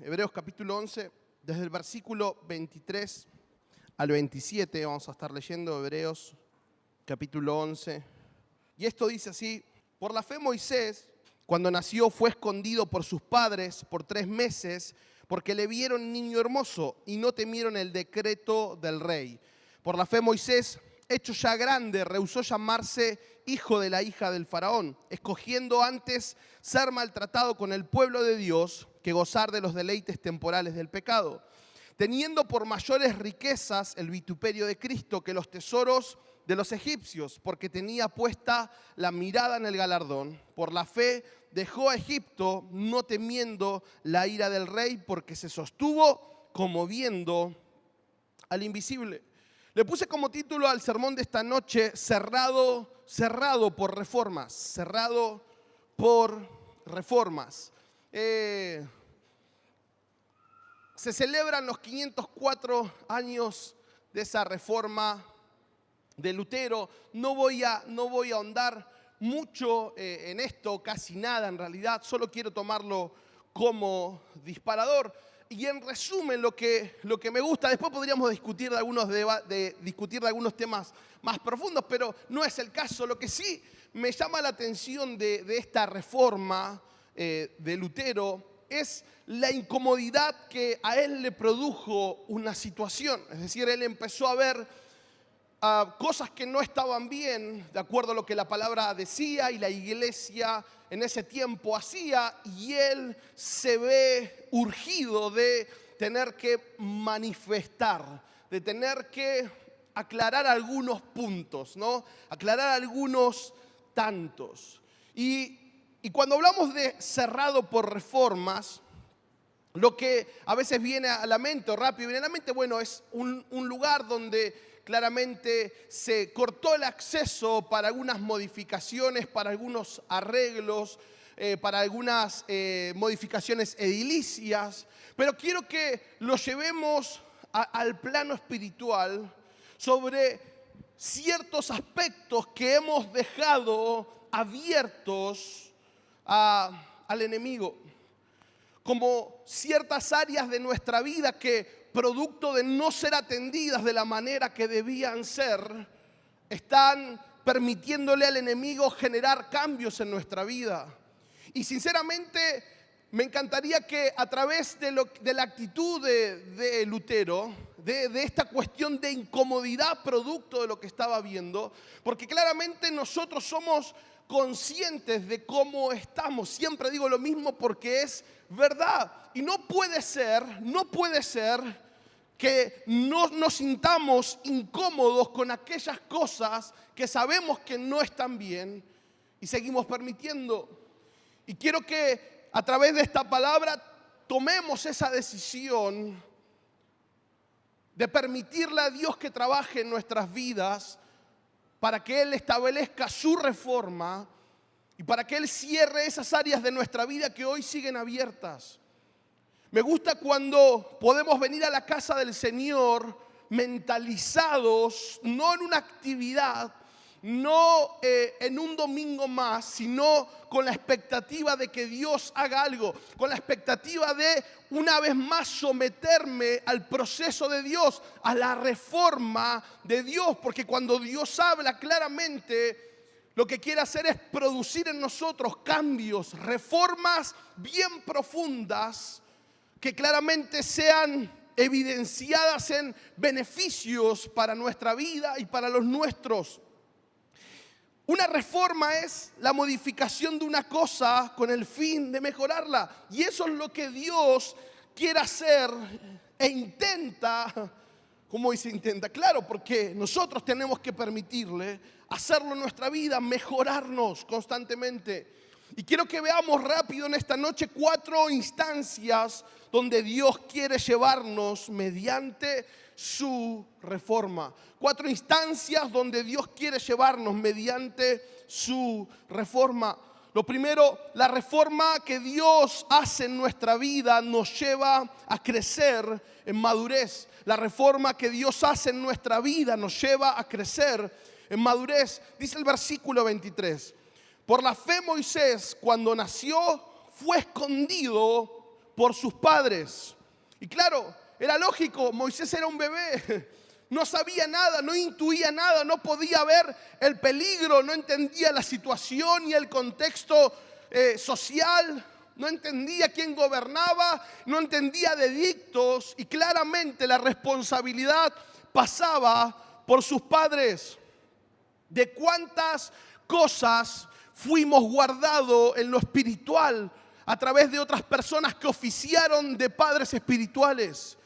Hebreos capítulo 11, desde el versículo 23 al 27, vamos a estar leyendo Hebreos capítulo 11. Y esto dice así: por la fe Moisés, cuando nació, fue escondido por sus padres por 3 meses, porque le vieron niño hermoso y no temieron el decreto del rey. Por la fe Moisés, hecho ya grande, rehusó llamarse hijo de la hija del faraón, escogiendo antes ser maltratado con el pueblo de Dios que gozar de los deleites temporales del pecado, teniendo por mayores riquezas el vituperio de Cristo que los tesoros de los egipcios, porque tenía puesta la mirada en el galardón. Por la fe dejó a Egipto, no temiendo la ira del rey, porque se sostuvo como viendo al invisible. Le puse como título al sermón de esta noche: cerrado por reformas. Cerrado por reformas. Se celebran los 504 años de esa reforma de Lutero. No voy a ahondar mucho en esto, casi nada en realidad. Solo quiero tomarlo como disparador. Y en resumen, lo que me gusta, después podríamos discutir de algunos temas más profundos, pero no es el caso. Lo que sí me llama la atención de esta reforma de Lutero es la incomodidad que a él le produjo una situación. Es decir, él empezó a ver cosas que no estaban bien, de acuerdo a lo que la palabra decía y la iglesia en ese tiempo hacía, y él se ve urgido de tener que manifestar, de tener que aclarar algunos puntos, ¿no? Aclarar algunos tantos. Y cuando hablamos de cerrado por reformas, lo que a veces viene a la mente, o rápido viene a la mente, bueno, es un lugar donde claramente se cortó el acceso para algunas modificaciones, para algunos arreglos, para algunas modificaciones edilicias. Pero quiero que lo llevemos al plano espiritual sobre ciertos aspectos que hemos dejado abiertos al enemigo. Como ciertas áreas de nuestra vida que, producto de no ser atendidas de la manera que debían ser, están permitiéndole al enemigo generar cambios en nuestra vida. Y sinceramente me encantaría que a través de la actitud de Lutero, de esta cuestión de incomodidad producto de lo que estaba viendo, porque claramente nosotros somos conscientes de cómo estamos. Siempre digo lo mismo porque es verdad. Y no puede ser que no nos sintamos incómodos con aquellas cosas que sabemos que no están bien y seguimos permitiendo. Y quiero que a través de esta palabra tomemos esa decisión de permitirle a Dios que trabaje en nuestras vidas para que Él establezca su reforma y para que Él cierre esas áreas de nuestra vida que hoy siguen abiertas. Me gusta cuando podemos venir a la casa del Señor mentalizados, no en una actividad, no en un domingo más, sino con la expectativa de que Dios haga algo, con la expectativa de una vez más someterme al proceso de Dios, a la reforma de Dios, porque cuando Dios habla claramente, lo que quiere hacer es producir en nosotros cambios, reformas bien profundas, que claramente sean evidenciadas en beneficios para nuestra vida y para los nuestros. Una reforma es la modificación de una cosa con el fin de mejorarla. Y eso es lo que Dios quiere hacer e intenta. ¿Cómo dice intenta? Claro, porque nosotros tenemos que permitirle hacerlo en nuestra vida, mejorarnos constantemente. Y quiero que veamos rápido en esta noche 4 instancias donde Dios quiere llevarnos mediante su reforma. 4 instancias donde Dios quiere llevarnos mediante su reforma. Lo primero, la reforma que Dios hace en nuestra vida nos lleva a crecer en madurez. La reforma que Dios hace en nuestra vida nos lleva a crecer en madurez. Dice el versículo 23. Por la fe Moisés, cuando nació, fue escondido por sus padres. Y claro, era lógico, Moisés era un bebé, no sabía nada, no intuía nada, no podía ver el peligro, no entendía la situación y el contexto social, no entendía quién gobernaba, no entendía de edictos y claramente la responsabilidad pasaba por sus padres. De cuántas cosas fuimos guardados en lo espiritual a través de otras personas que oficiaron de padres espirituales.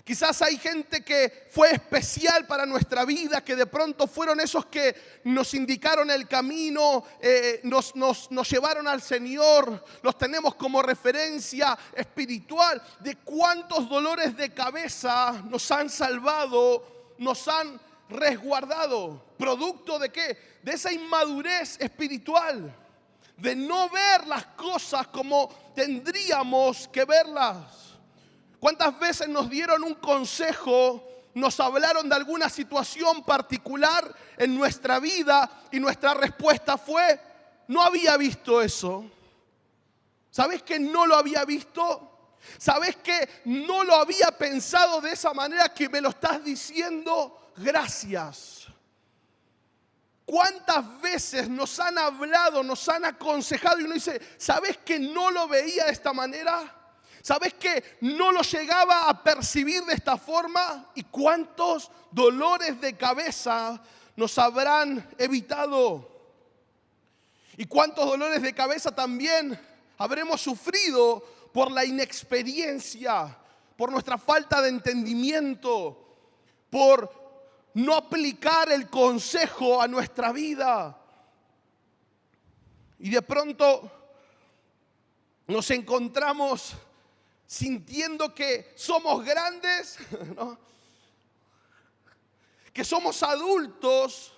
Quizás hay gente que fue especial para nuestra vida, que de pronto fueron esos que nos indicaron el camino, nos llevaron al Señor, los tenemos como referencia espiritual. De cuántos dolores de cabeza nos han salvado, nos han resguardado. ¿Producto de qué? De esa inmadurez espiritual, de no ver las cosas como tendríamos que verlas. ¿Cuántas veces nos dieron un consejo, nos hablaron de alguna situación particular en nuestra vida y nuestra respuesta fue, no había visto eso? ¿Sabes que no lo había visto? ¿Sabes que no lo había pensado de esa manera que me lo estás diciendo? Gracias. ¿Cuántas veces nos han hablado, nos han aconsejado y uno dice, ¿sabes que no lo veía de esta manera? ¿Sabes que no lo llegaba a percibir de esta forma? ¿Y cuántos dolores de cabeza nos habrán evitado? ¿Y cuántos dolores de cabeza también habremos sufrido por la inexperiencia, por nuestra falta de entendimiento, por no aplicar el consejo a nuestra vida? Y de pronto nos encontramos sintiendo que somos grandes, ¿no? Que somos adultos,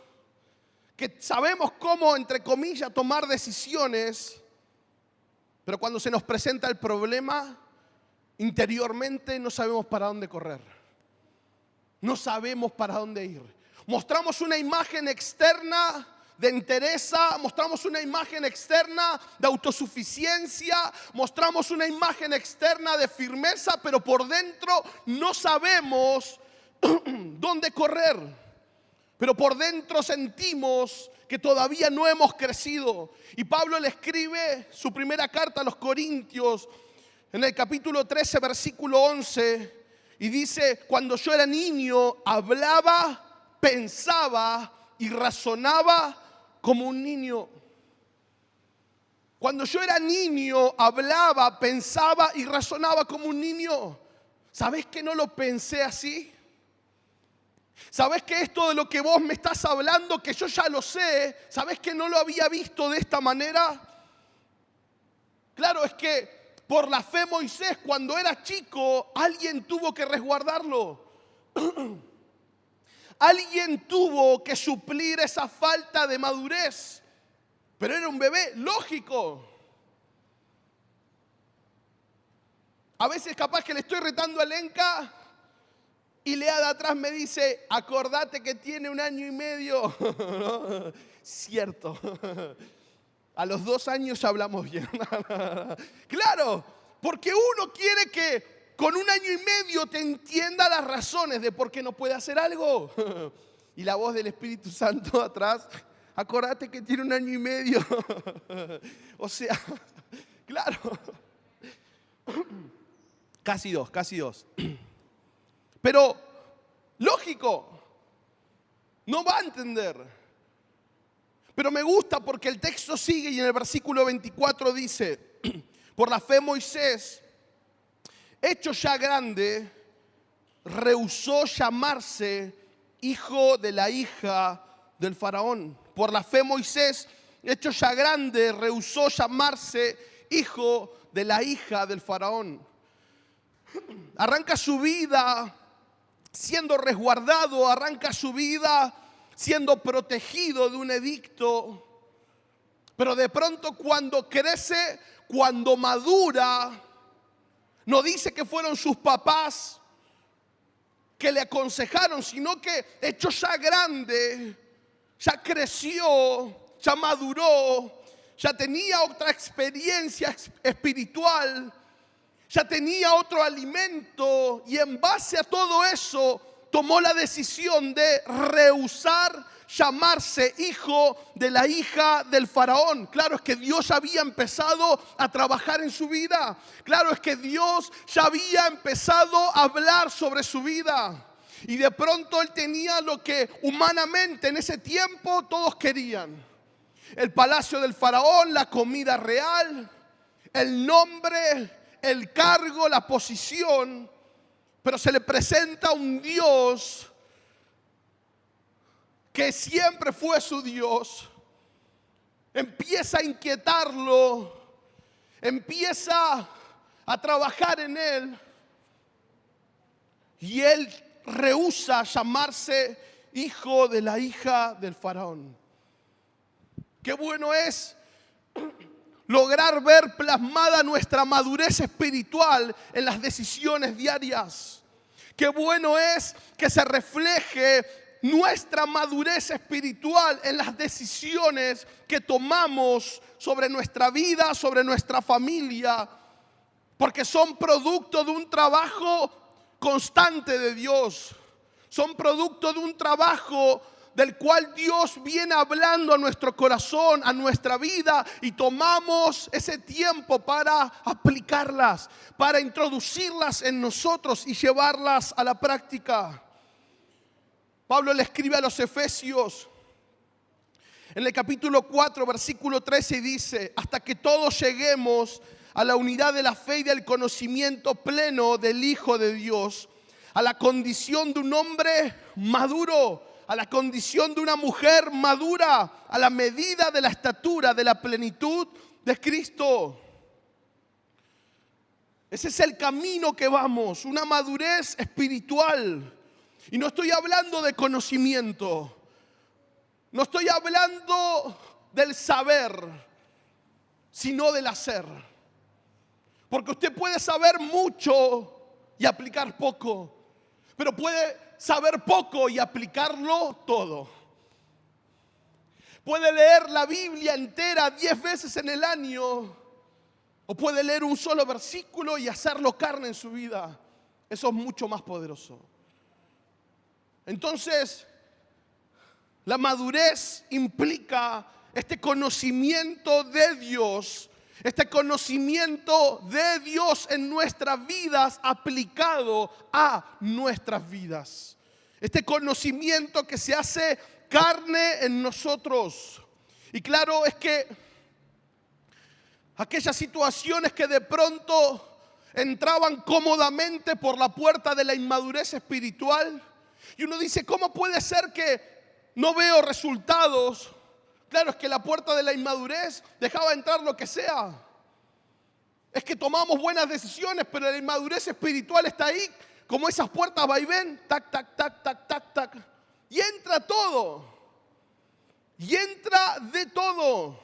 que sabemos cómo, entre comillas, tomar decisiones, pero cuando se nos presenta el problema, interiormente no sabemos para dónde correr, no sabemos para dónde ir. Mostramos una imagen externa de entereza, mostramos una imagen externa de autosuficiencia, mostramos una imagen externa de firmeza, pero por dentro no sabemos dónde correr. Pero por dentro sentimos que todavía no hemos crecido. Y Pablo le escribe su primera carta a los Corintios en el capítulo 13, versículo 11, y dice, cuando yo era niño, hablaba, pensaba y razonaba como un niño. Cuando yo era niño, hablaba, pensaba y razonaba como un niño. ¿Sabes que no lo pensé así? ¿Sabes que esto de lo que vos me estás hablando, que yo ya lo sé, sabes que no lo había visto de esta manera? Claro, es que por la fe Moisés, cuando era chico, alguien tuvo que resguardarlo. Alguien tuvo que suplir esa falta de madurez, pero era un bebé, lógico. A veces capaz que le estoy retando a Lenka y Lea de atrás me dice, acordate que tiene 1 año y medio. ¿No? Cierto. A los 2 años ya hablamos bien. Claro, porque uno quiere que con 1 año y medio te entienda las razones de por qué no puede hacer algo. Y la voz del Espíritu Santo atrás, acordate que tiene 1 año y medio. O sea, claro. Casi dos. Pero, lógico, no va a entender. Pero me gusta porque el texto sigue y en el versículo 24 dice, por la fe Moisés, hecho ya grande, rehusó llamarse hijo de la hija del faraón. Por la fe Moisés, hecho ya grande, rehusó llamarse hijo de la hija del faraón. Arranca su vida siendo resguardado, arranca su vida siendo protegido de un edicto. Pero de pronto cuando crece, cuando madura, no dice que fueron sus papás que le aconsejaron, sino que hecho ya grande, ya creció, ya maduró, ya tenía otra experiencia espiritual. ya tenía otro alimento y en base a todo eso tomó la decisión de rehusar llamarse hijo de la hija del faraón. Claro, es que Dios ya había empezado a trabajar en su vida. Claro, es que Dios ya había empezado a hablar sobre su vida. Y de pronto él tenía lo que humanamente en ese tiempo todos querían. El palacio del faraón, la comida real, el nombre, el cargo, la posición. Pero se le presenta un Dios que siempre fue su Dios. Empieza a inquietarlo, empieza a trabajar en él. Y él rehúsa llamarse hijo de la hija del faraón. Qué bueno es lograr ver plasmada nuestra madurez espiritual en las decisiones diarias. Qué bueno es que se refleje nuestra madurez espiritual en las decisiones que tomamos sobre nuestra vida, sobre nuestra familia, porque son producto de un trabajo constante de Dios. Son producto de un trabajo del cual Dios viene hablando a nuestro corazón, a nuestra vida, y tomamos ese tiempo para aplicarlas, para introducirlas en nosotros y llevarlas a la práctica. Pablo le escribe a los Efesios en el capítulo 4, versículo 13 y dice: hasta que todos lleguemos a la unidad de la fe y del conocimiento pleno del Hijo de Dios, a la condición de un hombre maduro, a la condición de una mujer madura, a la medida de la estatura de la plenitud de Cristo. Ese es el camino que vamos, una madurez espiritual. Y no estoy hablando de conocimiento, no estoy hablando del saber, sino del hacer. Porque usted puede saber mucho y aplicar poco, pero puede saber poco y aplicarlo todo. Puede leer la Biblia entera 10 veces en el año, o puede leer un solo versículo y hacerlo carne en su vida. Eso es mucho más poderoso. Entonces, la madurez implica este conocimiento de Dios, este conocimiento de Dios en nuestras vidas aplicado a nuestras vidas. Este conocimiento que se hace carne en nosotros. Y claro, es que aquellas situaciones que de pronto entraban cómodamente por la puerta de la inmadurez espiritual, y uno dice, ¿cómo puede ser que no veo resultados? Claro, es que la puerta de la inmadurez dejaba entrar lo que sea. Es que tomamos buenas decisiones, pero la inmadurez espiritual está ahí, como esas puertas va y ven, tac, tac, tac, tac, tac, tac. Y entra todo. Y entra de todo.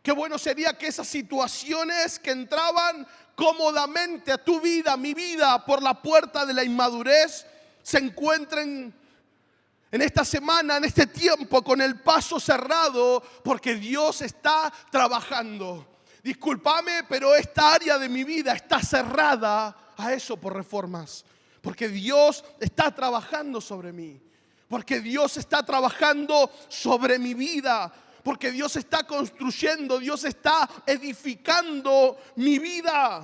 Qué bueno sería que esas situaciones que entraban cómodamente a tu vida, a mi vida, por la puerta de la inmadurez, se encuentren en esta semana, en este tiempo, con el paso cerrado, porque Dios está trabajando. Discúlpame, pero esta área de mi vida está cerrada a eso por reformas. Porque Dios está trabajando sobre mí. Porque Dios está trabajando sobre mi vida. Porque Dios está construyendo, Dios está edificando mi vida.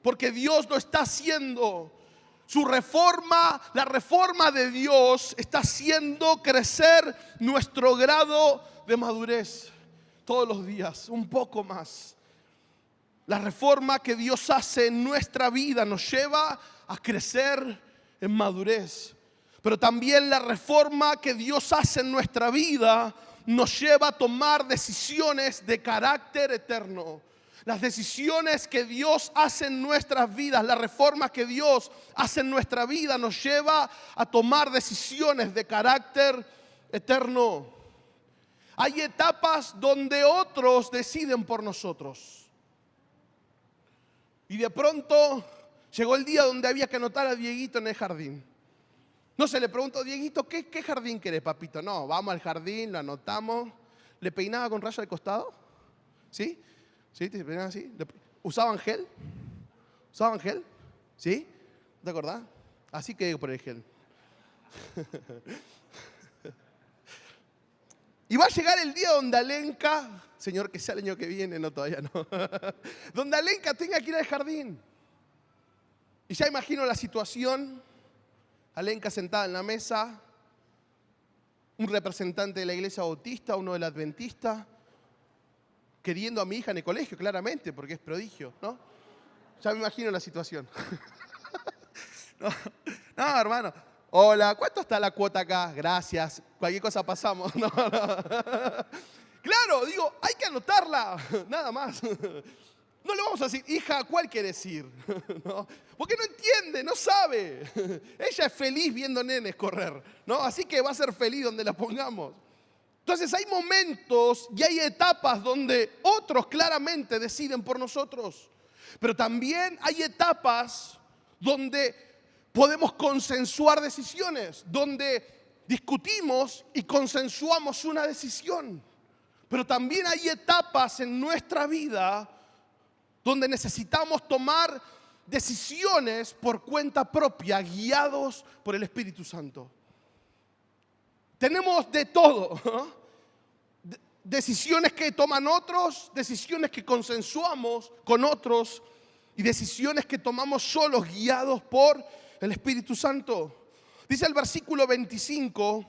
Porque Dios lo está haciendo. Su reforma, la reforma de Dios está haciendo crecer nuestro grado de madurez todos los días, un poco más. La reforma que Dios hace en nuestra vida nos lleva a crecer en madurez. Pero también la reforma que Dios hace en nuestra vida nos lleva a tomar decisiones de carácter eterno. Las decisiones que Dios hace en nuestras vidas, la reforma que Dios hace en nuestra vida nos lleva a tomar decisiones de carácter eterno. Hay etapas donde otros deciden por nosotros. Y de pronto llegó el día donde había que anotar a Dieguito en el jardín. No se le preguntó, Dieguito, ¿qué jardín querés, papito? No, vamos al jardín, lo anotamos. ¿Le peinaba con raya al costado? ¿Sí? ¿Sí? ¿Te peinaban así? ¿Usaban gel? ¿Usaban gel? ¿Sí? ¿Te acordás? Así que por el gel. Y va a llegar el día donde Alenka, Señor, que sea el año que viene, no, todavía no, donde Alenka tenga que ir al jardín. Y ya imagino la situación, Alenka sentada en la mesa, un representante de la iglesia bautista, uno del adventista, queriendo a mi hija en el colegio, claramente, porque es prodigio, ¿no? Ya me imagino la situación. No, hermano. Hola, ¿cuánto está la cuota acá? Gracias. Cualquier cosa pasamos. No. Claro, digo, hay que anotarla. Nada más. No le vamos a decir, hija, ¿cuál quieres ir? ¿No? Porque no entiende, no sabe. Ella es feliz viendo nenes correr, ¿no? Así que va a ser feliz donde la pongamos. Entonces hay momentos y hay etapas donde otros claramente deciden por nosotros. Pero también hay etapas donde podemos consensuar decisiones, donde discutimos y consensuamos una decisión. Pero también hay etapas en nuestra vida donde necesitamos tomar decisiones por cuenta propia, guiados por el Espíritu Santo. Tenemos de todo, ¿no? Decisiones que toman otros, decisiones que consensuamos con otros y decisiones que tomamos solos, guiados por el Espíritu Santo. Dice el versículo 25,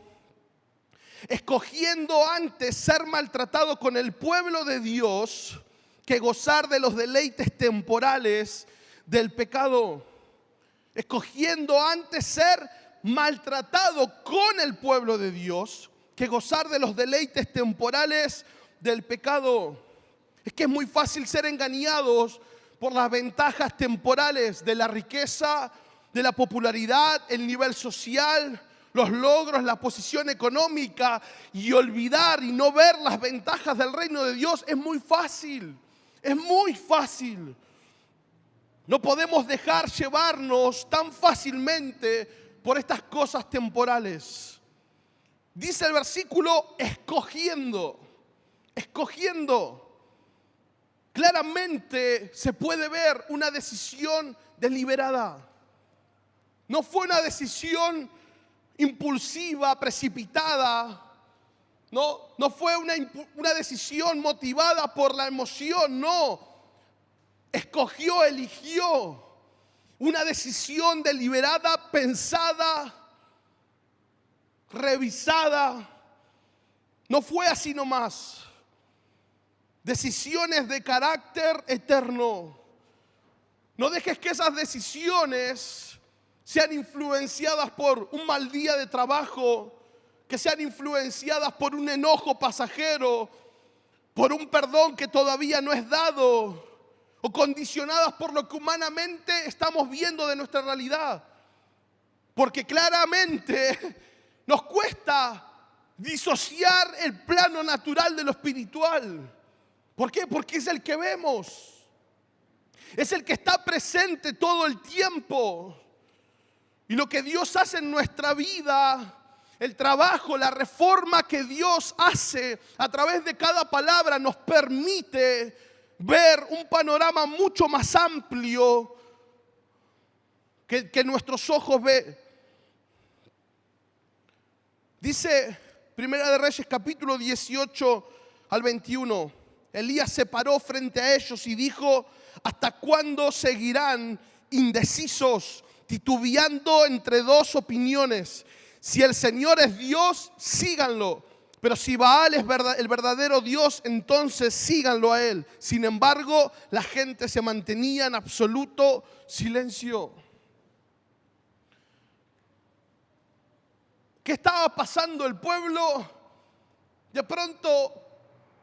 escogiendo antes ser maltratado con el pueblo de Dios que gozar de los deleites temporales del pecado. Escogiendo antes ser maltratado con el pueblo de Dios que gozar de los deleites temporales del pecado. Es que es muy fácil ser engañados por las ventajas temporales de la riqueza, de la popularidad, el nivel social, los logros, la posición económica, y olvidar y no ver las ventajas del reino de Dios. Es muy fácil, es muy fácil. No podemos dejar llevarnos tan fácilmente por estas cosas temporales. Dice el versículo, escogiendo. Claramente se puede ver una decisión deliberada. No fue una decisión impulsiva, precipitada. No fue una decisión motivada por la emoción, no. Escogió, eligió. Una decisión deliberada, pensada, revisada. No fue así nomás. Decisiones de carácter eterno. No dejes que esas decisiones sean influenciadas por un mal día de trabajo, que sean influenciadas por un enojo pasajero, por un perdón que todavía no es dado, o condicionadas por lo que humanamente estamos viendo de nuestra realidad. Porque claramente nos cuesta disociar el plano natural de lo espiritual. ¿Por qué? Porque es el que vemos. Es el que está presente todo el tiempo. Y lo que Dios hace en nuestra vida, el trabajo, la reforma que Dios hace a través de cada palabra nos permite ver un panorama mucho más amplio que nuestros ojos ven. Dice Primera de Reyes capítulo 18 al 21. Elías se paró frente a ellos y dijo, ¿hasta cuándo seguirán indecisos, titubeando entre dos opiniones? Si el Señor es Dios, síganlo. Pero si Baal es el verdadero Dios, entonces síganlo a él. Sin embargo, la gente se mantenía en absoluto silencio. ¿Qué estaba pasando el pueblo? De pronto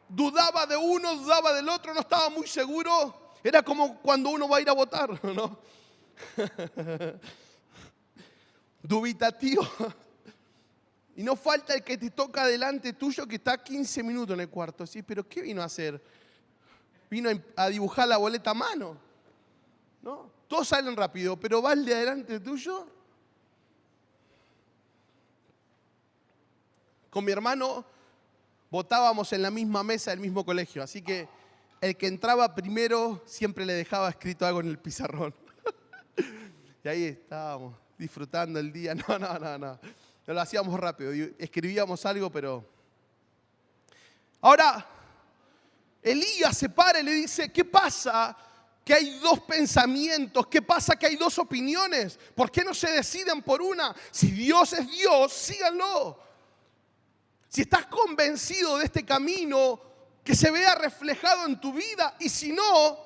dudaba de uno, dudaba del otro, no estaba muy seguro. Era como cuando uno va a ir a votar, ¿no? Dubitativo. Y no falta el que te toca delante tuyo que está 15 minutos en el cuarto. ¿Sí? ¿Pero qué vino a hacer? ¿Vino a dibujar la boleta a mano? ¿No? Todos salen rápido, pero va el de adelante tuyo. Con mi hermano votábamos en la misma mesa del mismo colegio, así que el que entraba primero siempre le dejaba escrito algo en el pizarrón. Y ahí estábamos disfrutando el día. No. No lo hacíamos rápido. Escribíamos algo, pero... Ahora, Elías se para y le dice, ¿qué pasa? Que hay dos pensamientos. ¿Qué pasa? Que hay dos opiniones. ¿Por qué no se deciden por una? Si Dios es Dios, síganlo. Si estás convencido de este camino, que se vea reflejado en tu vida. Y si no,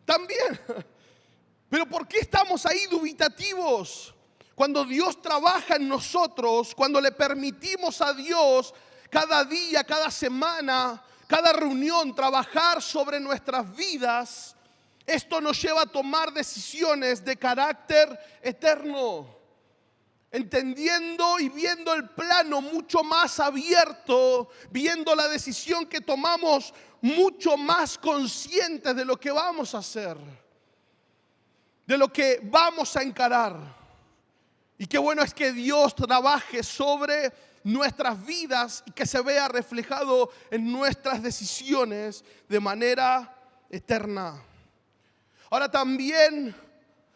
también. Pero ¿por qué estamos ahí dubitativos? Cuando Dios trabaja en nosotros, cuando le permitimos a Dios cada día, cada semana, cada reunión, trabajar sobre nuestras vidas, esto nos lleva a tomar decisiones de carácter eterno, entendiendo y viendo el plano mucho más abierto, viendo la decisión que tomamos mucho más conscientes de lo que vamos a hacer, de lo que vamos a encarar. Y qué bueno es que Dios trabaje sobre nuestras vidas y que se vea reflejado en nuestras decisiones de manera eterna. Ahora también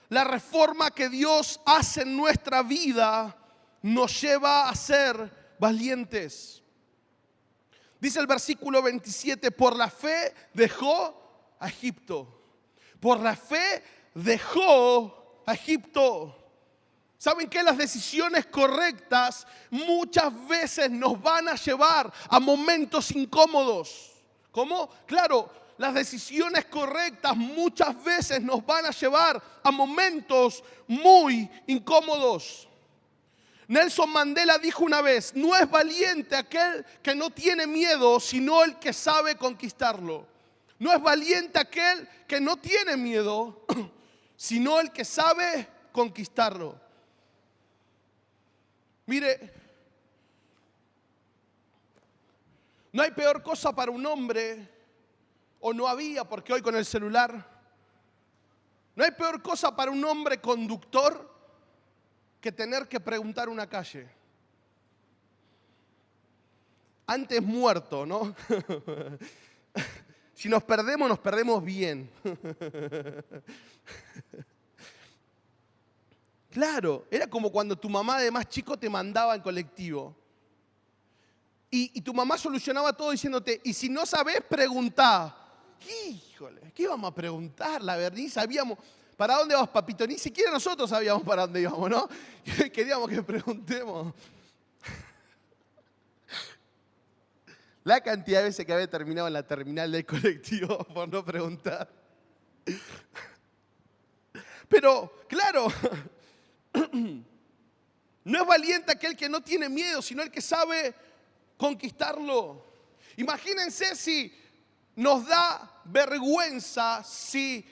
la reforma que Dios hace en nuestra vida nos lleva a ser valientes. Dice el versículo 27, por la fe dejó a Egipto. Por la fe dejó a Egipto. ¿Saben qué? Las decisiones correctas muchas veces nos van a llevar a momentos incómodos. ¿Cómo? Claro, las decisiones correctas muchas veces nos van a llevar a momentos muy incómodos. Nelson Mandela dijo una vez, no es valiente aquel que no tiene miedo, sino el que sabe conquistarlo. No es valiente aquel que no tiene miedo, sino el que sabe conquistarlo. Mire, no hay peor cosa para un hombre, o no había, porque hoy con el celular, no hay peor cosa para un hombre conductor que tener que preguntar una calle. Antes muerto, ¿no? Si nos perdemos bien. Claro, era como cuando tu mamá de más chico te mandaba en colectivo. Y tu mamá solucionaba todo diciéndote, y si no sabés, preguntá. Híjole, ¿qué íbamos a preguntar? La verdad, ni sabíamos para dónde vamos, papito. Ni siquiera nosotros sabíamos para dónde íbamos, ¿no? Queríamos que preguntemos. La cantidad de veces que había terminado en la terminal del colectivo por no preguntar. Pero, claro, no es valiente aquel que no tiene miedo, sino el que sabe conquistarlo. Imagínense si nos da vergüenza, si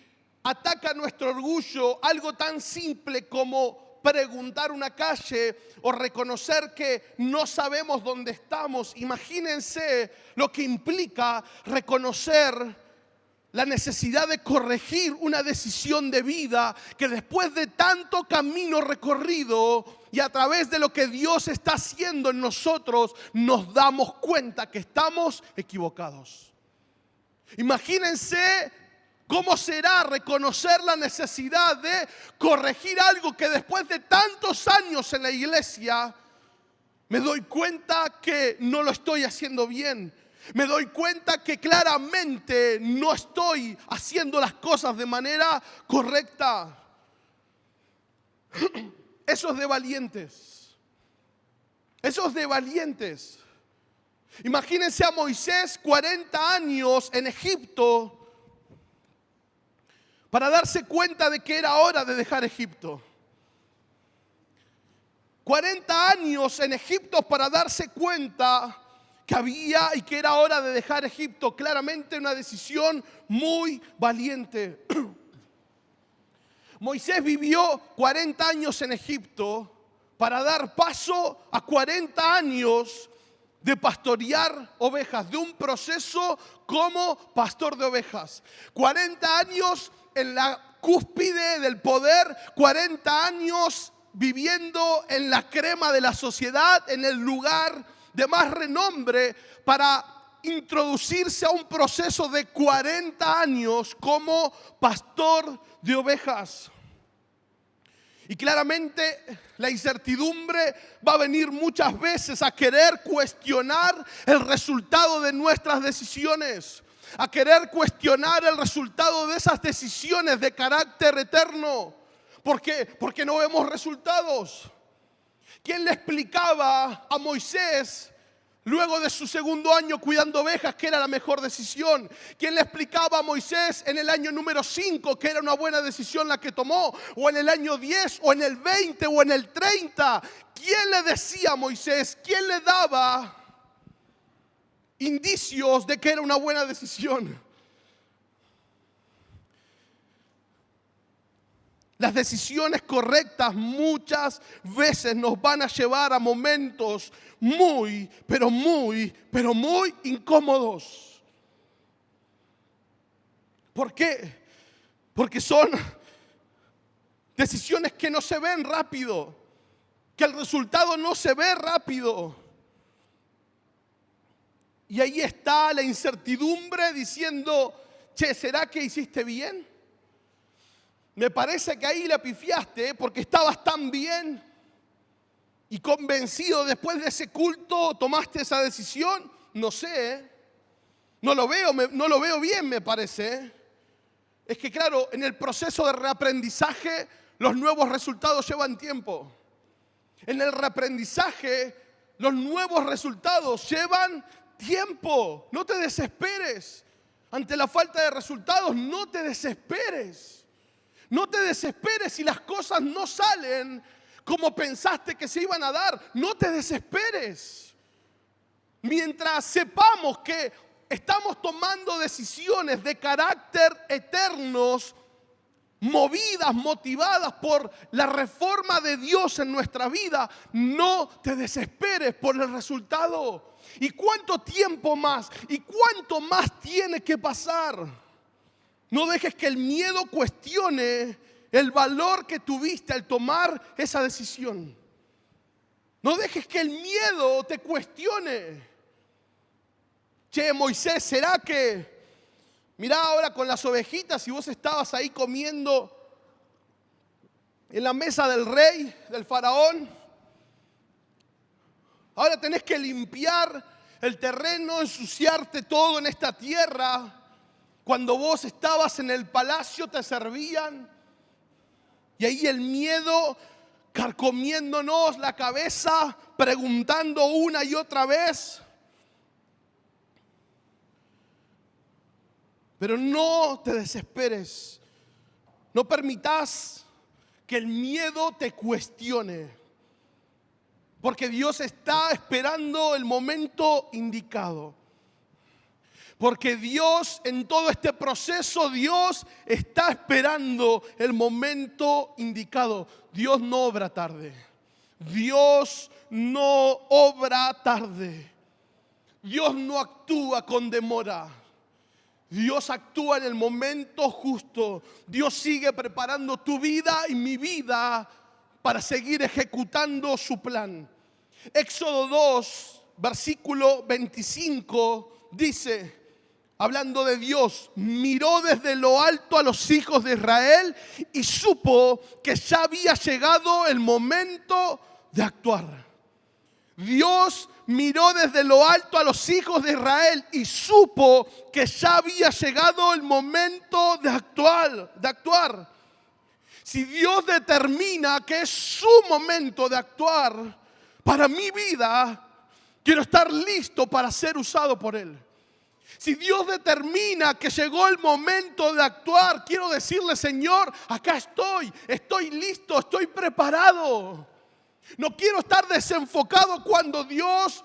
ataca nuestro orgullo algo tan simple como preguntar una calle o reconocer que no sabemos dónde estamos. Imagínense lo que implica reconocer la necesidad de corregir una decisión de vida que después de tanto camino recorrido y a través de lo que Dios está haciendo en nosotros, nos damos cuenta que estamos equivocados. Imagínense cómo será reconocer la necesidad de corregir algo que después de tantos años en la iglesia me doy cuenta que no lo estoy haciendo bien. Me doy cuenta que claramente no estoy haciendo las cosas de manera correcta. Eso es de valientes. Eso es de valientes. Imagínense a Moisés 40 años en Egipto para darse cuenta de que era hora de dejar Egipto. 40 años en Egipto para darse cuenta que había y que era hora de dejar Egipto. Claramente una decisión muy valiente. Moisés vivió 40 años en Egipto para dar paso a 40 años de pastorear ovejas, de un proceso como pastor de ovejas. 40 años en la cúspide del poder, 40 años viviendo en la crema de la sociedad, en el lugar de más renombre, para introducirse a un proceso de 40 años como pastor de ovejas. Y claramente la incertidumbre va a venir muchas veces a querer cuestionar el resultado de nuestras decisiones, a querer cuestionar el resultado de esas decisiones de carácter eterno. ¿Por qué? Porque no vemos resultados. ¿Quién le explicaba a Moisés luego de su segundo año cuidando ovejas que era la mejor decisión? ¿Quién le explicaba a Moisés en el año número 5 que era una buena decisión la que tomó? ¿O en el año 10, o en el 20, o en el 30? ¿Quién le decía a Moisés? ¿Quién le daba indicios de que era una buena decisión? Las decisiones correctas muchas veces nos van a llevar a momentos muy incómodos. ¿Por qué? Porque son decisiones que no se ven rápido, que el resultado no se ve rápido. Y ahí está la incertidumbre diciendo, che, ¿será que hiciste bien? Me parece que ahí la pifiaste porque estabas tan bien y convencido después de ese culto tomaste esa decisión. No sé, no lo veo bien, me parece. Es que claro, en el proceso de reaprendizaje los nuevos resultados llevan tiempo. En el reaprendizaje los nuevos resultados llevan tiempo. No te desesperes ante la falta de resultados, no te desesperes. No te desesperes si las cosas no salen como pensaste que se iban a dar. No te desesperes. Mientras sepamos que estamos tomando decisiones de carácter eternos, motivadas por la reforma de Dios en nuestra vida, no te desesperes por el resultado. ¿Y cuánto tiempo más? ¿Y cuánto más tiene que pasar? No dejes que el miedo cuestione el valor que tuviste al tomar esa decisión. No dejes que el miedo te cuestione. Che, Moisés, ¿será que? Mirá ahora con las ovejitas, si vos estabas ahí comiendo en la mesa del rey, del faraón, ahora tenés que limpiar el terreno, ensuciarte todo en esta tierra. Cuando vos estabas en el palacio te servían. Y ahí el miedo carcomiéndonos la cabeza, preguntando una y otra vez. Pero no te desesperes. No permitas que el miedo te cuestione. Porque Dios está esperando el momento indicado. Porque Dios, en todo este proceso, Dios está esperando el momento indicado. Dios no obra tarde. Dios no obra tarde. Dios no actúa con demora. Dios actúa en el momento justo. Dios sigue preparando tu vida y mi vida para seguir ejecutando su plan. Éxodo 2, versículo 25, dice, hablando de Dios, miró desde lo alto a los hijos de Israel y supo que ya había llegado el momento de actuar. Dios miró desde lo alto a los hijos de Israel y supo que ya había llegado el momento de actuar. Si Dios determina que es su momento de actuar para mi vida, quiero estar listo para ser usado por Él. Si Dios determina que llegó el momento de actuar, quiero decirle, Señor, acá estoy listo, estoy preparado. No quiero estar desenfocado cuando Dios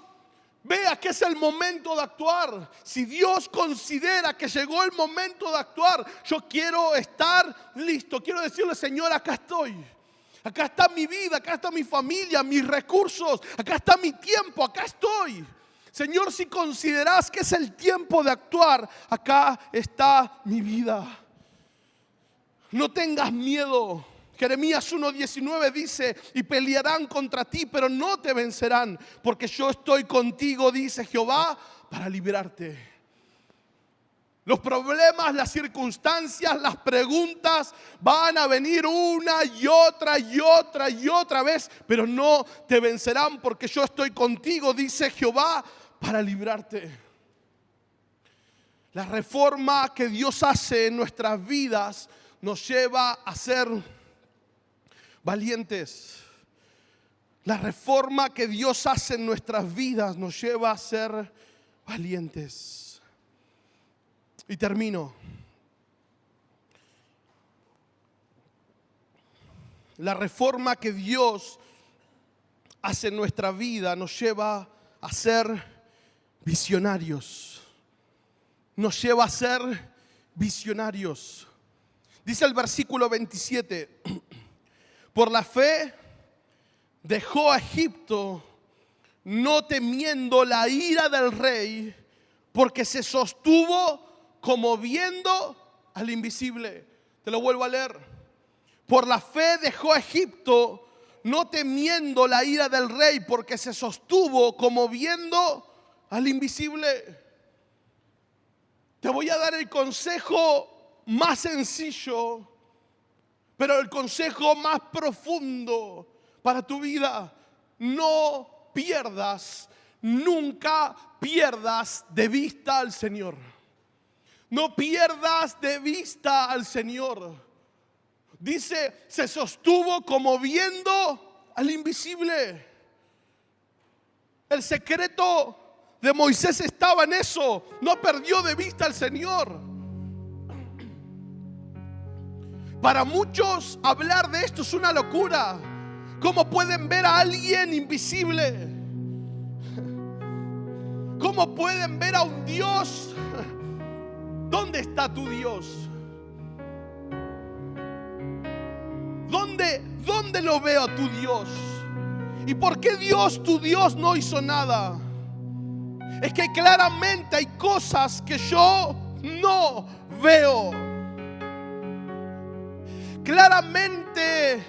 vea que es el momento de actuar. Si Dios considera que llegó el momento de actuar, yo quiero estar listo. Quiero decirle, Señor, acá estoy. Acá está mi vida, acá está mi familia, mis recursos, acá está mi tiempo, acá estoy. Señor, si consideras que es el tiempo de actuar, acá está mi vida. No tengas miedo. Jeremías 1:19 dice, y pelearán contra ti, pero no te vencerán, porque yo estoy contigo, dice Jehová, para librarte. Los problemas, las circunstancias, las preguntas van a venir una y otra y otra y otra vez, pero no te vencerán porque yo estoy contigo, dice Jehová, para librarte. La reforma que Dios hace en nuestras vidas nos lleva a ser valientes. La reforma que Dios hace en nuestras vidas nos lleva a ser valientes. Y termino. La reforma que Dios hace en nuestra vida nos lleva a ser visionarios. Nos lleva a ser visionarios. Dice el versículo 27. Por la fe dejó a Egipto, no temiendo la ira del rey, porque se sostuvo como viendo al invisible. Te lo vuelvo a leer. Por la fe dejó a Egipto, no temiendo la ira del rey, porque se sostuvo como viendo al invisible. Te voy a dar el consejo más sencillo, pero el consejo más profundo para tu vida. No pierdas, nunca pierdas de vista al Señor. No pierdas de vista al Señor. Dice, se sostuvo como viendo al invisible. El secreto de Moisés estaba en eso. No perdió de vista al Señor. Para muchos hablar de esto es una locura. ¿Cómo pueden ver a alguien invisible? ¿Cómo pueden ver a un Dios? ¿Dónde está tu Dios? ¿Dónde lo veo a tu Dios? ¿Y por qué Dios, tu Dios, no hizo nada? Es que claramente hay cosas que yo no veo. Claramente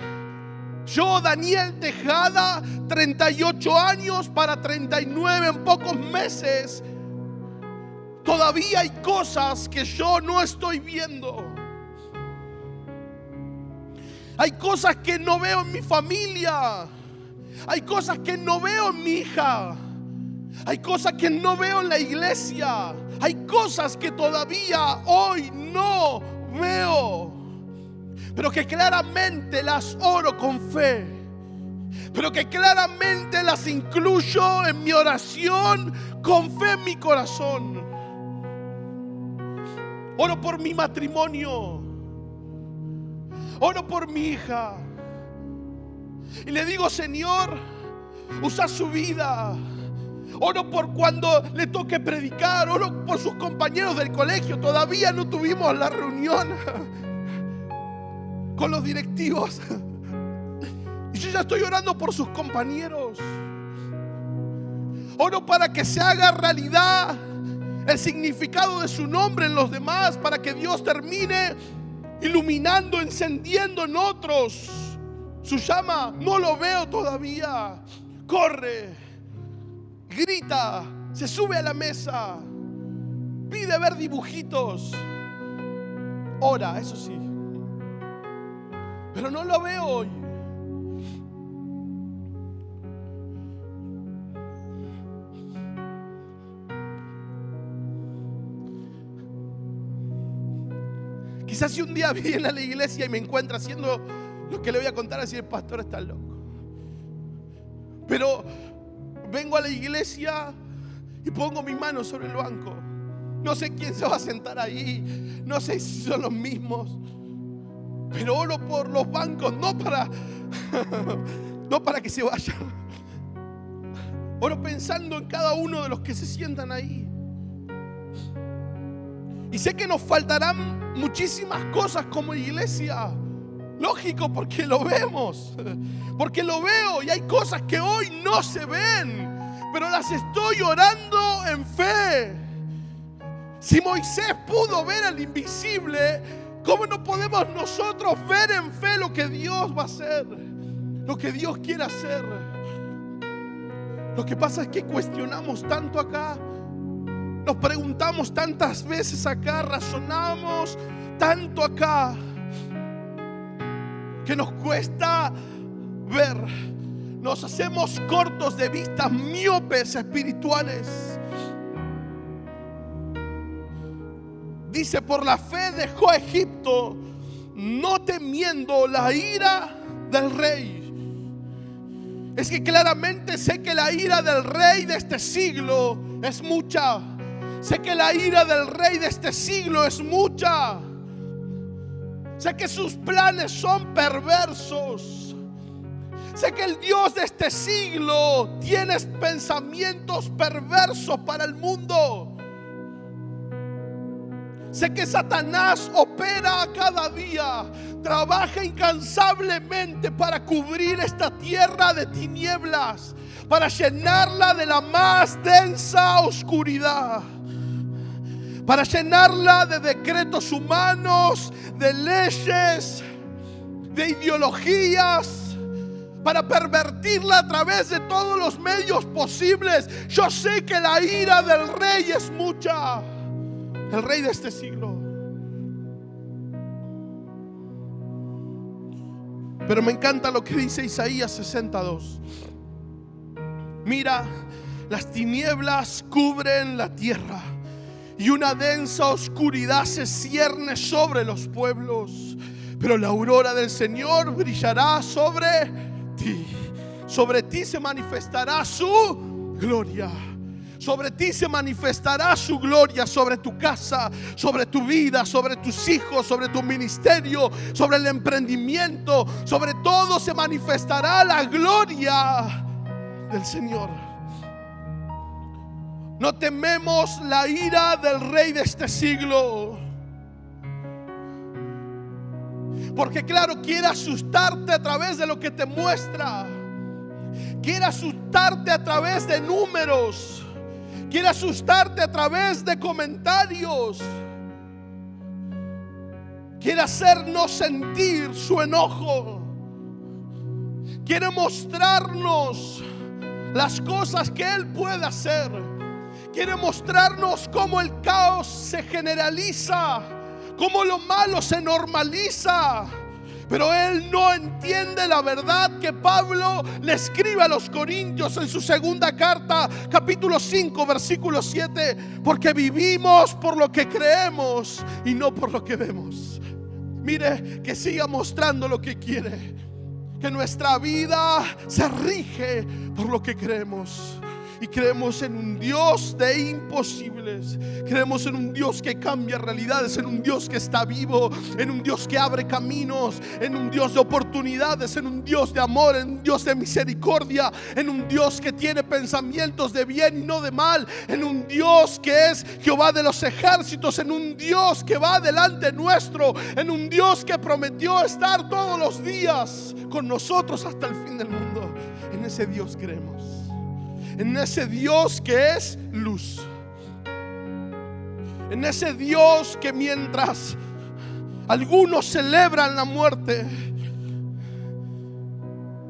yo, Daniel Tejada, 38 años para 39 en pocos meses, todavía hay cosas que yo no estoy viendo. Hay cosas que no veo en mi familia. Hay cosas que no veo en mi hija. Hay cosas que no veo en la iglesia. Hay cosas que todavía hoy no veo, pero que claramente las oro con fe, pero que claramente las incluyo en mi oración con fe en mi corazón. Oro por mi matrimonio, oro por mi hija y le digo: Señor, usa su vida. Oro por cuando le toque predicar, oro por sus compañeros del colegio. Todavía no tuvimos la reunión con los directivos y yo ya estoy orando por sus compañeros. Oro para que se haga realidad el significado de su nombre en los demás, para que Dios termine iluminando, encendiendo en otros su llama. No lo veo todavía. Corre, grita, se sube a la mesa, pide ver dibujitos, ora, eso sí, pero no lo veo hoy. Quizás si un día viene a la iglesia y me encuentra haciendo lo que le voy a contar, así el pastor está loco. Pero vengo a la iglesia y pongo mi mano sobre el banco. No sé quién se va a sentar ahí, no sé si son los mismos, pero oro por los bancos, no para que se vayan. Oro pensando en cada uno de los que se sientan ahí. Y sé que nos faltarán muchísimas cosas como iglesia. Lógico, porque lo vemos, porque lo veo, y hay cosas que hoy no se ven, pero las estoy orando en fe. Si Moisés pudo ver al invisible, ¿cómo no podemos nosotros ver en fe lo que Dios va a hacer, lo que Dios quiere hacer? Lo que pasa es que cuestionamos tanto acá. Nos preguntamos tantas veces acá, razonamos tanto acá, que nos cuesta ver. Nos hacemos cortos de vista, miopes espirituales. Dice: por la fe dejó a Egipto, no temiendo la ira del rey. Es que claramente sé que la ira del rey de este siglo es mucha. Sé que la ira del rey de este siglo es mucha. Sé que sus planes son perversos. Sé que el Dios de este siglo tiene pensamientos perversos para el mundo. Sé que Satanás opera cada día, trabaja incansablemente para cubrir esta tierra de tinieblas, para llenarla de la más densa oscuridad, para llenarla de decretos humanos, de leyes, de ideologías, para pervertirla a través de todos los medios posibles. Yo sé que la ira del rey es mucha, el rey de este siglo. Pero me encanta lo que dice Isaías 62. Mira, las tinieblas cubren la tierra y una densa oscuridad se cierne sobre los pueblos, pero la aurora del Señor brillará sobre ti. Sobre ti se manifestará su gloria. Sobre ti se manifestará su gloria, sobre tu casa, sobre tu vida, sobre tus hijos, sobre tu ministerio, sobre el emprendimiento. Sobre todo se manifestará la gloria del Señor. No tememos la ira del rey de este siglo, porque claro, quiere asustarte a través de lo que te muestra. Quiere asustarte a través de números. Quiere asustarte a través de comentarios. Quiere hacernos sentir su enojo. Quiere mostrarnos las cosas que Él puede hacer. Quiere mostrarnos cómo el caos se generaliza, cómo lo malo se normaliza. Pero Él no entiende la verdad que Pablo le escribe a los Corintios en su segunda carta, capítulo 5, versículo 7. Porque vivimos por lo que creemos y no por lo que vemos. Mire, que siga mostrando lo que quiere. Que nuestra vida se rige por lo que creemos. Y creemos en un Dios de imposibles. Creemos en un Dios que cambia realidades, en un Dios que está vivo, en un Dios que abre caminos, en un Dios de oportunidades, en un Dios de amor, en un Dios de misericordia, en un Dios que tiene pensamientos de bien y no de mal, en un Dios que es Jehová de los ejércitos, en un Dios que va delante nuestro, en un Dios que prometió estar todos los días con nosotros hasta el fin del mundo. En ese Dios creemos. En ese Dios que es luz. En ese Dios que mientras algunos celebran la muerte,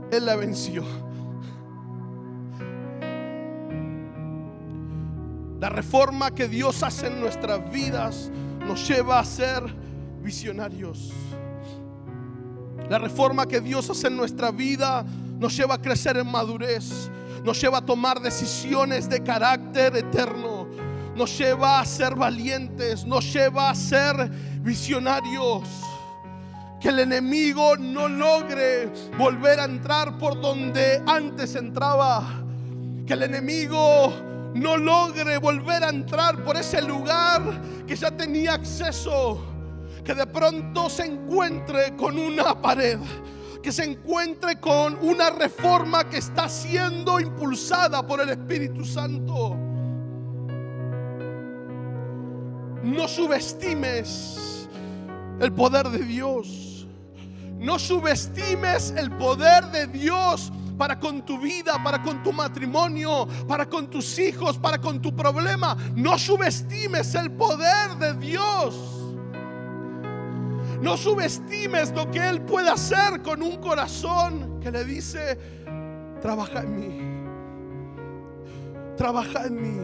Él la venció. La reforma que Dios hace en nuestras vidas nos lleva a ser visionarios. La reforma que Dios hace en nuestra vida nos lleva a crecer en madurez. Nos lleva a tomar decisiones de carácter eterno. Nos lleva a ser valientes. Nos lleva a ser visionarios. Que el enemigo no logre volver a entrar por donde antes entraba. Que el enemigo no logre volver a entrar por ese lugar que ya tenía acceso. Que de pronto se encuentre con una pared. Que se encuentre con una reforma que está siendo impulsada por el Espíritu Santo. No subestimes el poder de Dios. No subestimes el poder de Dios para con tu vida, para con tu matrimonio, para con tus hijos, para con tu problema. No subestimes el poder de Dios. No subestimes lo que Él puede hacer con un corazón que le dice: trabaja en mí, trabaja en mí.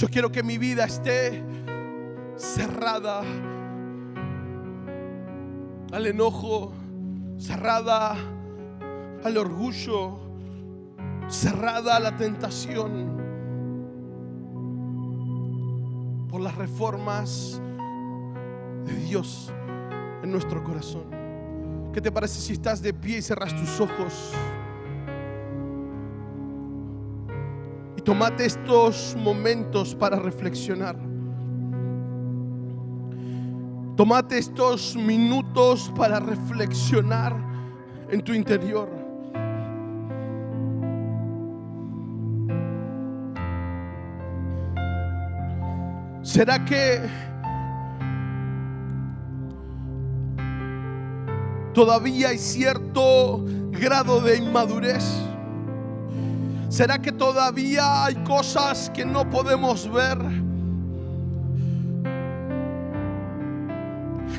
Yo quiero que mi vida esté cerrada al enojo, cerrada al orgullo, cerrada a la tentación, por las reformas de Dios en nuestro corazón. ¿Qué te parece si estás de pie y cerras tus ojos? Y tomate estos momentos para reflexionar. Tómate estos minutos para reflexionar en tu interior. ¿Será que todavía hay cierto grado de inmadurez? ¿Será que todavía hay cosas que no podemos ver?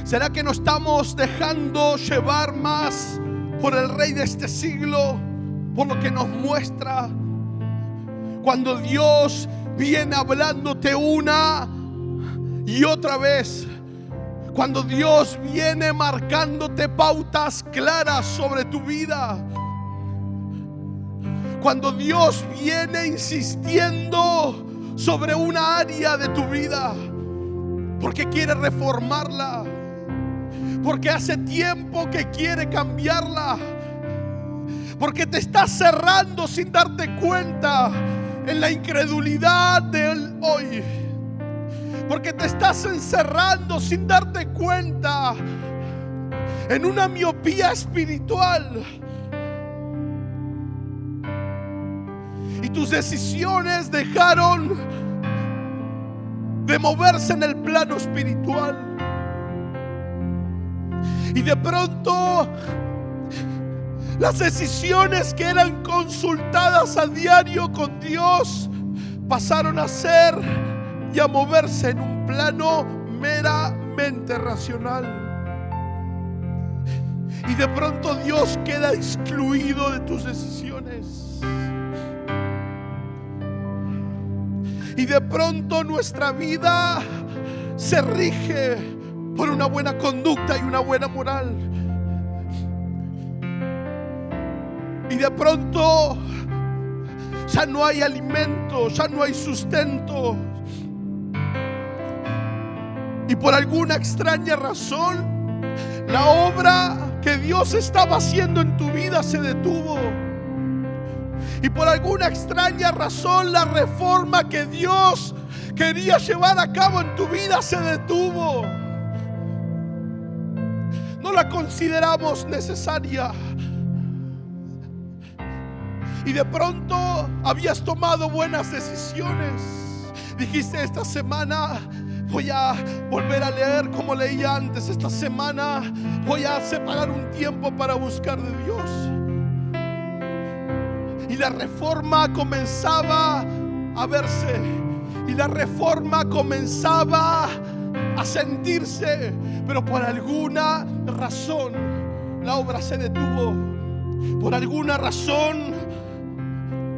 ¿Será que nos estamos dejando llevar más por el rey de este siglo, por lo que nos muestra? Cuando Dios viene hablándote una y otra vez, cuando Dios viene marcándote pautas claras sobre tu vida, cuando Dios viene insistiendo sobre una área de tu vida, porque quiere reformarla, porque hace tiempo que quiere cambiarla, porque te estás cerrando sin darte cuenta en la incredulidad del hoy, porque te estás encerrando sin darte cuenta en una miopía espiritual, y tus decisiones dejaron de moverse en el plano espiritual. Y de pronto las decisiones que eran consultadas a diario con Dios pasaron a ser y a moverse en un plano meramente racional. Y de pronto Dios queda excluido de tus decisiones. Y de pronto nuestra vida se rige por una buena conducta y una buena moral. Y de pronto ya no hay alimento, ya no hay sustento. Y por alguna extraña razón, la obra que Dios estaba haciendo en tu vida se detuvo. Y por alguna extraña razón, la reforma que Dios quería llevar a cabo en tu vida se detuvo. No la consideramos necesaria. Y de pronto habías tomado buenas decisiones. Dijiste: esta semana voy a volver a leer como leía antes. Esta semana voy a separar un tiempo para buscar de Dios. Y la reforma comenzaba a verse. Y la reforma comenzaba a sentirse. Pero por alguna razón la obra se detuvo. Por alguna razón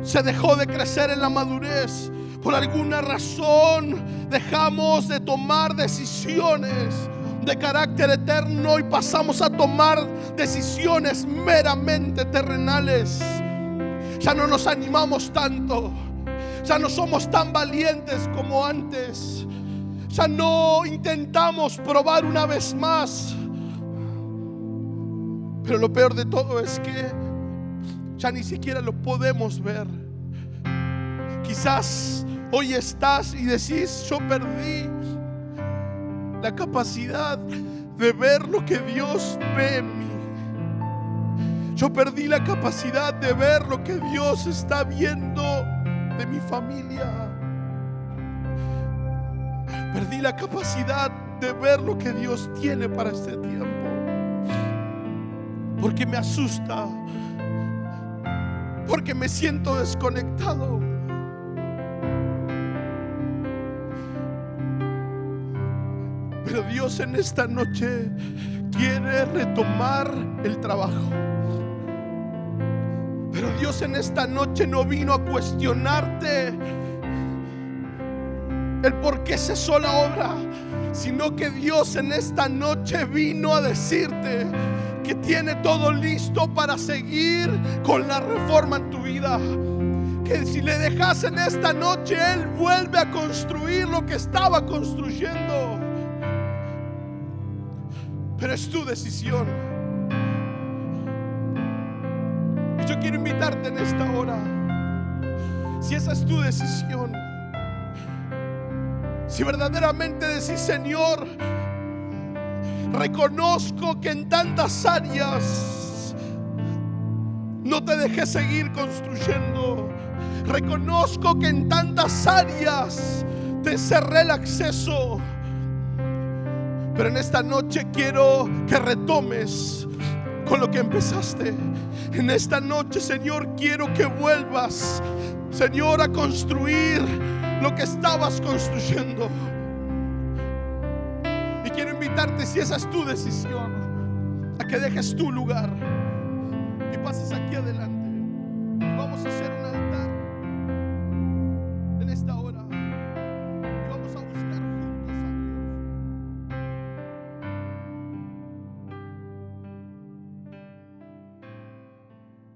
se dejó de crecer en la madurez. Por alguna razón dejamos de tomar decisiones de carácter eterno y pasamos a tomar decisiones meramente terrenales. Ya no nos animamos tanto. Ya no somos tan valientes como antes. Ya no intentamos probar una vez más. Pero lo peor de todo es que ya ni siquiera lo podemos ver. Quizás hoy estás y decís: yo perdí la capacidad de ver lo que Dios ve en mí. Yo perdí la capacidad de ver lo que Dios está viendo de mi familia. Perdí la capacidad de ver lo que Dios tiene para este tiempo. Porque me asusta. Porque me siento desconectado. Pero Dios en esta noche quiere retomar el trabajo. Pero Dios en esta noche no vino a cuestionarte el por qué cesó la obra, sino que Dios en esta noche vino a decirte que tiene todo listo para seguir con la reforma en tu vida. Que si le dejas en esta noche, Él vuelve a construir lo que estaba construyendo. Pero es tu decisión. Y yo quiero invitarte en esta hora, si esa es tu decisión, si verdaderamente decís: Señor, reconozco que en tantas áreas no te dejé seguir construyendo. Reconozco que en tantas áreas te cerré el acceso. Pero en esta noche quiero que retomes con lo que empezaste. En esta noche, Señor, quiero que vuelvas, Señor, a construir lo que estabas construyendo. Y quiero invitarte, si esa es tu decisión, a que dejes tu lugar y pases aquí adelante. Vamos a hacer